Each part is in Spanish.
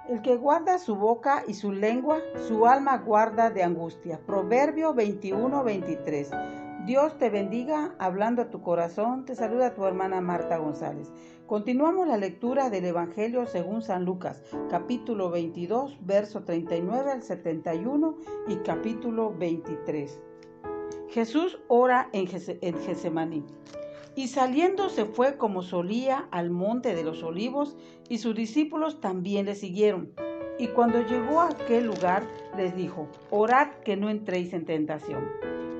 El que guarda su boca y su lengua, su alma guarda de angustia. Proverbio 21:23. Dios te bendiga, hablando a tu corazón. Te saluda tu hermana Marta González. Continuamos la lectura del Evangelio según San Lucas, capítulo 22, verso 39 al 71 y capítulo 23. Jesús ora en Getsemaní. Y saliendo se fue como solía al monte de los olivos, y sus discípulos también le siguieron. Y cuando llegó a aquel lugar, les dijo: orad que no entréis en tentación.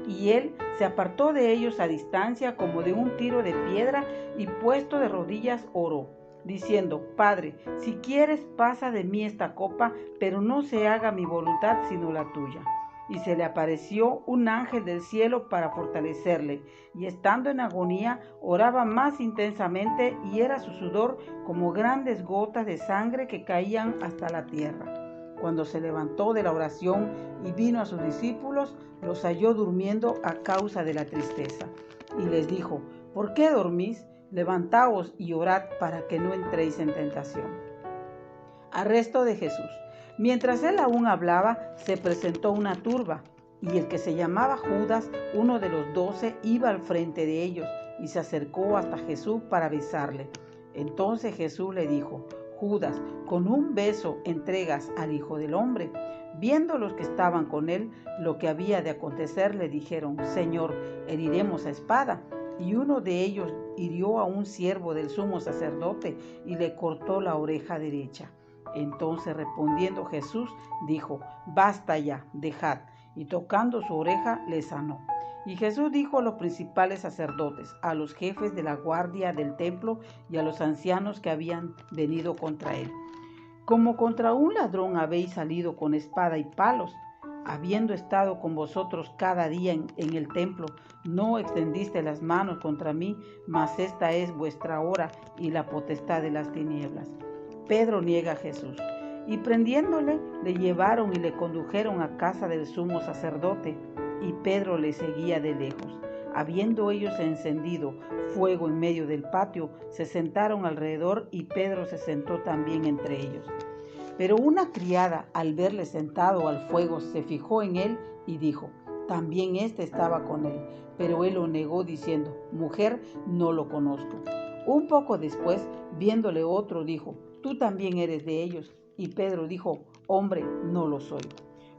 Y él se apartó de ellos a distancia como de un tiro de piedra, y puesto de rodillas oró, diciendo: Padre, si quieres, pasa de mí esta copa, pero no se haga mi voluntad sino la tuya. Y se le apareció un ángel del cielo para fortalecerle, y estando en agonía, oraba más intensamente, y era su sudor como grandes gotas de sangre que caían hasta la tierra. Cuando se levantó de la oración y vino a sus discípulos, los halló durmiendo a causa de la tristeza. Y les dijo: ¿por qué dormís? Levantaos y orad para que no entréis en tentación. Arresto de Jesús. Mientras él aún hablaba, se presentó una turba, y el que se llamaba Judas, uno de los 12, iba al frente de ellos, y se acercó hasta Jesús para besarle. Entonces Jesús le dijo: Judas, ¿con un beso entregas al Hijo del Hombre? Viendo los que estaban con él lo que había de acontecer, le dijeron: Señor, heriremos a espada. Y uno de ellos hirió a un siervo del sumo sacerdote y le cortó la oreja derecha. Entonces, respondiendo Jesús, dijo: basta ya, dejad. Y tocando su oreja, le sanó. Y Jesús dijo a los principales sacerdotes, a los jefes de la guardia del templo y a los ancianos que habían venido contra él: como contra un ladrón habéis salido con espada y palos, habiendo estado con vosotros cada día en el templo, no extendiste las manos contra mí, mas esta es vuestra hora y la potestad de las tinieblas. Pedro niega a Jesús. Y prendiéndole, le llevaron y le condujeron a casa del sumo sacerdote, y Pedro le seguía de lejos. Habiendo ellos encendido fuego en medio del patio, se sentaron alrededor, y Pedro se sentó también entre ellos. Pero una criada, al verle sentado al fuego, se fijó en él y dijo: también éste estaba con él. Pero él lo negó, diciendo: mujer, no lo conozco. Un poco después, viéndole otro, dijo: tú también eres de ellos. Y Pedro dijo: hombre, no lo soy.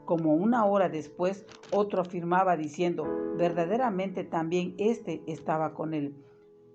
Como una hora después, otro afirmaba, diciendo: verdaderamente también éste estaba con él,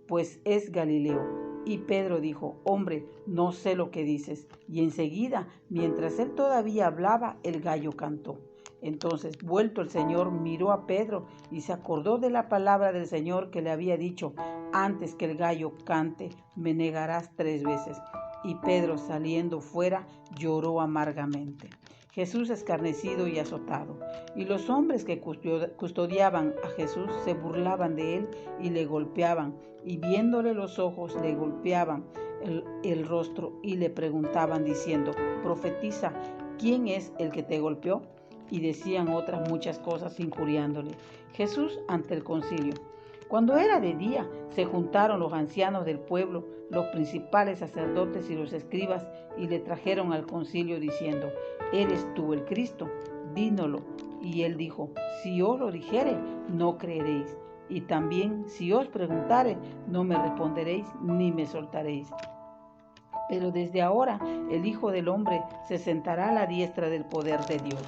pues es Galileo. Y Pedro dijo: hombre, no sé lo que dices. Y enseguida, mientras él todavía hablaba, el gallo cantó. Entonces, vuelto el Señor, miró a Pedro y se acordó de la palabra del Señor que le había dicho: antes que el gallo cante, me negarás 3 veces. Y Pedro, saliendo fuera, lloró amargamente. Jesús escarnecido y azotado. Y los hombres que custodiaban a Jesús se burlaban de él y le golpeaban, y viéndole los ojos le golpeaban el rostro y le preguntaban diciendo: profetiza, ¿quién es el que te golpeó? Y decían otras muchas cosas injuriándole. Jesús ante el concilio. Cuando era de día, se juntaron los ancianos del pueblo, los principales sacerdotes y los escribas, y le trajeron al concilio diciendo: ¿eres tú el Cristo? Dínoslo. Y él dijo: si os lo dijere, no creeréis. Y también, si os preguntare, no me responderéis ni me soltaréis. Pero desde ahora el Hijo del Hombre se sentará a la diestra del poder de Dios.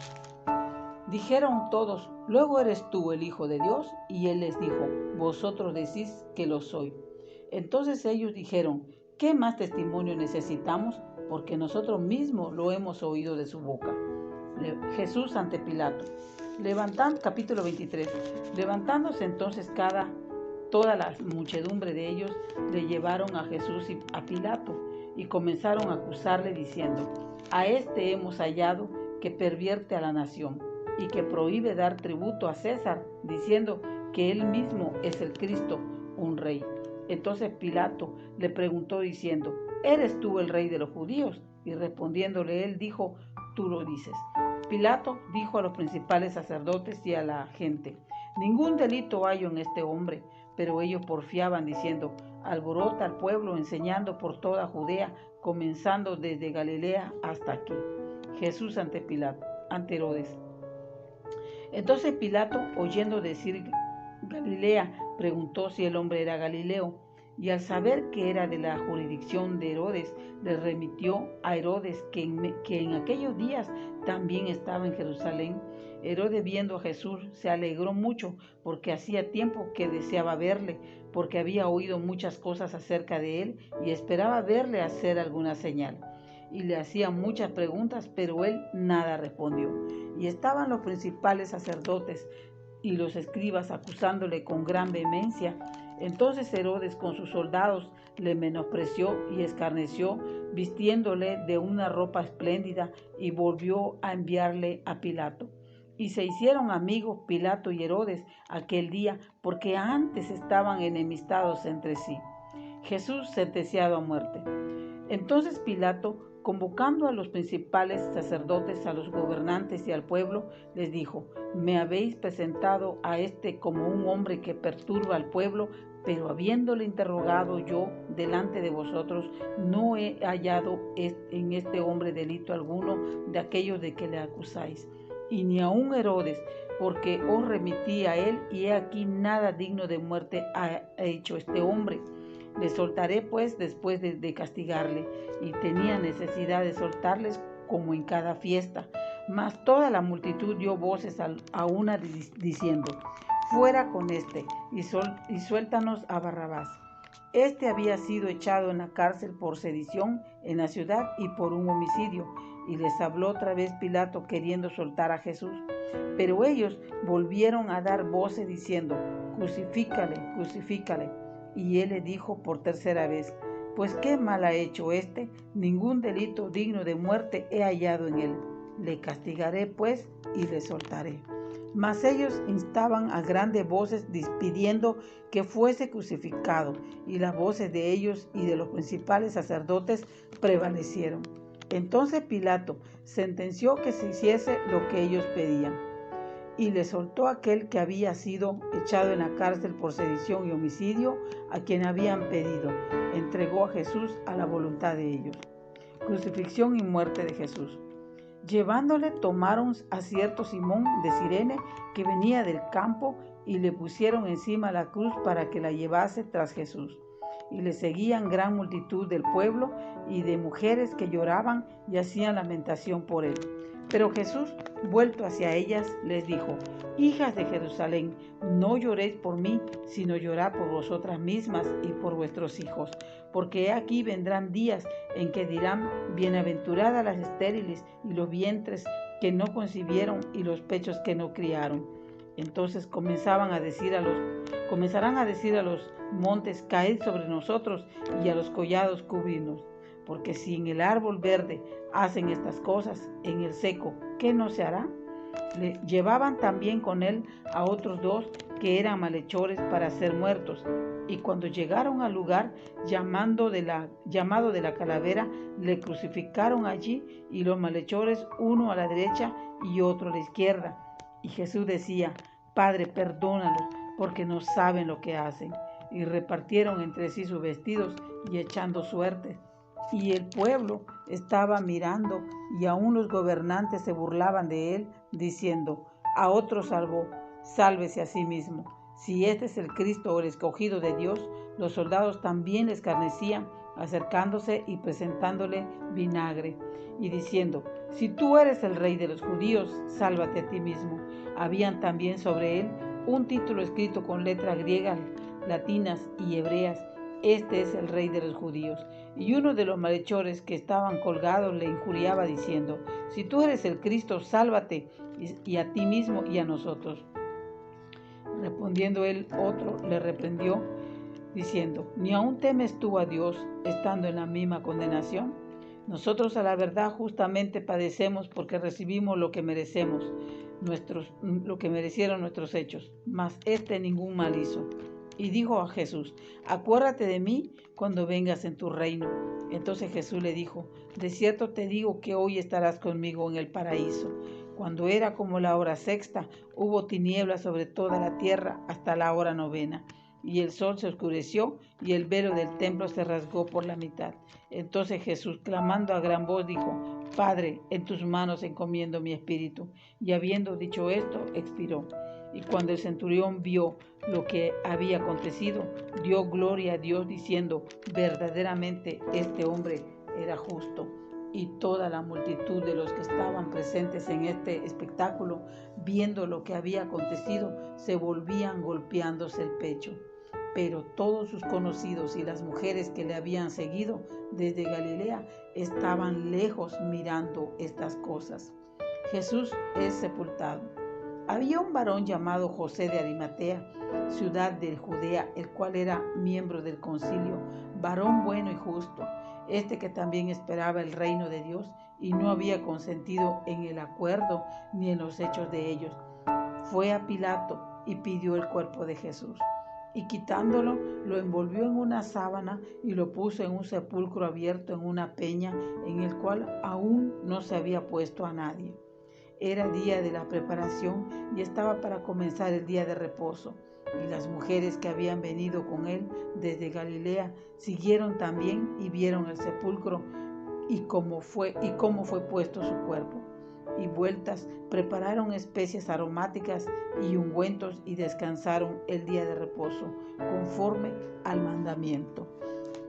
Dijeron todos: ¿luego eres tú el Hijo de Dios? Y él les dijo: vosotros decís que lo soy. Entonces ellos dijeron: ¿qué más testimonio necesitamos? Porque nosotros mismos lo hemos oído de su boca. Jesús ante Pilato. Capítulo 23. Levantándose entonces toda la muchedumbre de ellos, le llevaron a Jesús y a Pilato, y comenzaron a acusarle diciendo: a este hemos hallado que pervierte a la nación y que prohíbe dar tributo a César, diciendo que él mismo es el Cristo, un rey. Entonces Pilato le preguntó diciendo: ¿eres tú el rey de los judíos? Y respondiéndole él dijo: tú lo dices. Pilato dijo a los principales sacerdotes y a la gente: ningún delito hallo en este hombre. Pero ellos porfiaban diciendo: alborota al pueblo, enseñando por toda Judea, comenzando desde Galilea hasta aquí. Jesús ante Herodes. Entonces Pilato, oyendo decir Galilea, preguntó si el hombre era Galileo, y al saber que era de la jurisdicción de Herodes, le remitió a Herodes, que en aquellos días también estaba en Jerusalén. Herodes, viendo a Jesús, se alegró mucho, porque hacía tiempo que deseaba verle, porque había oído muchas cosas acerca de él y esperaba verle hacer alguna señal. Y le hacía muchas preguntas, pero él nada respondió. Y estaban los principales sacerdotes y los escribas acusándole con gran vehemencia. Entonces Herodes con sus soldados le menospreció y escarneció, vistiéndole de una ropa espléndida, y volvió a enviarle a Pilato. Y se hicieron amigos Pilato y Herodes aquel día, porque antes estaban enemistados entre sí. Jesús sentenciado a muerte. Entonces Pilato, convocando a los principales sacerdotes, a los gobernantes y al pueblo, les dijo: me habéis presentado a este como un hombre que perturba al pueblo, pero habiéndole interrogado yo delante de vosotros, no he hallado en este hombre delito alguno de aquellos de que le acusáis, y ni aun Herodes, porque os remití a él, y he aquí nada digno de muerte ha hecho este hombre. Le soltaré pues después de castigarle. Y tenía necesidad de soltarles como en cada fiesta. Mas toda la multitud dio voces a una diciendo: fuera con este, y suéltanos a Barrabás. Este había sido echado en la cárcel por sedición en la ciudad y por un homicidio. Y les habló otra vez Pilato, queriendo soltar a Jesús. Pero ellos volvieron a dar voces diciendo: crucifícale, crucifícale. Y él le dijo por tercera vez: pues qué mal ha hecho éste, ningún delito digno de muerte he hallado en él. Le castigaré pues y le soltaré. Mas ellos instaban a grandes voces, pidiendo que fuese crucificado, y las voces de ellos y de los principales sacerdotes prevalecieron. Entonces Pilato sentenció que se hiciese lo que ellos pedían, y le soltó a aquel que había sido echado en la cárcel por sedición y homicidio, a quien habían pedido. Entregó a Jesús a la voluntad de ellos. Crucifixión y muerte de Jesús. Llevándole, tomaron a cierto Simón de Cirene, que venía del campo, y le pusieron encima la cruz para que la llevase tras Jesús. Y le seguían gran multitud del pueblo y de mujeres que lloraban y hacían lamentación por él. Pero Jesús, vuelto hacia ellas, les dijo: hijas de Jerusalén, no lloréis por mí, sino llorad por vosotras mismas y por vuestros hijos. Porque he aquí vendrán días en que dirán: bienaventuradas las estériles y los vientres que no concibieron y los pechos que no criaron. Entonces comenzarán a decir a los montes: caed sobre nosotros, y a los collados cubridnos. Porque si en el árbol verde hacen estas cosas, en el seco, ¿qué no se hará? Le llevaban también con él a otros dos que eran malhechores para ser muertos. Y cuando llegaron al lugar llamado de la calavera, le crucificaron allí, y los malhechores, uno a la derecha y otro a la izquierda. Y Jesús decía: Padre, perdónalos, porque no saben lo que hacen. Y repartieron entre sí sus vestidos, y echando suertes. Y el pueblo estaba mirando, y aún los gobernantes se burlaban de él, diciendo: a otro salvó, sálvese a sí mismo. Si este es el Cristo o el escogido de Dios. Los soldados también le escarnecían, acercándose y presentándole vinagre, y diciendo: si tú eres el rey de los judíos, sálvate a ti mismo. Habían también sobre él un título escrito con letras griegas, latinas y hebreas: este es el rey de los judíos. Y uno de los malhechores que estaban colgados le injuriaba diciendo: si tú eres el Cristo, sálvate y a ti mismo y a nosotros. Respondiendo él, otro le reprendió diciendo: ¿ni aún temes tú a Dios, estando en la misma condenación? Nosotros a la verdad justamente padecemos, porque recibimos lo que merecemos, lo que merecieron nuestros hechos, mas este ningún mal hizo. Y dijo a Jesús: acuérdate de mí cuando vengas en tu reino. Entonces Jesús le dijo: de cierto te digo que hoy estarás conmigo en el paraíso. Cuando era como la hora sexta, hubo tinieblas sobre toda la tierra hasta la hora novena. y el sol se oscureció, y el velo del templo se rasgó por la mitad. Entonces Jesús, clamando a gran voz, dijo: Padre, en tus manos encomiendo mi espíritu. Y habiendo dicho esto, expiró. Y cuando el centurión vio lo que había acontecido, dio gloria a Dios, diciendo: verdaderamente este hombre era justo. Y toda la multitud de los que estaban presentes en este espectáculo, viendo lo que había acontecido, se volvían golpeándose el pecho. Pero todos sus conocidos y las mujeres que le habían seguido desde Galilea estaban lejos mirando estas cosas. Jesús es sepultado. Había un varón llamado José de Arimatea, ciudad de Judea, el cual era miembro del concilio, varón bueno y justo, este que también esperaba el reino de Dios y no había consentido en el acuerdo ni en los hechos de ellos. Fue a Pilato y pidió el cuerpo de Jesús. Y quitándolo, lo envolvió en una sábana y lo puso en un sepulcro abierto en una peña en el cual aún no se había puesto a nadie. Era día de la preparación y estaba para comenzar el día de reposo. Y las mujeres que habían venido con él desde Galilea siguieron también y vieron el sepulcro y cómo fue puesto su cuerpo. Y vueltas prepararon especias aromáticas y ungüentos y descansaron el día de reposo, conforme al mandamiento.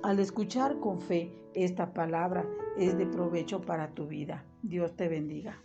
Al escuchar con fe esta palabra es de provecho para tu vida. Dios te bendiga.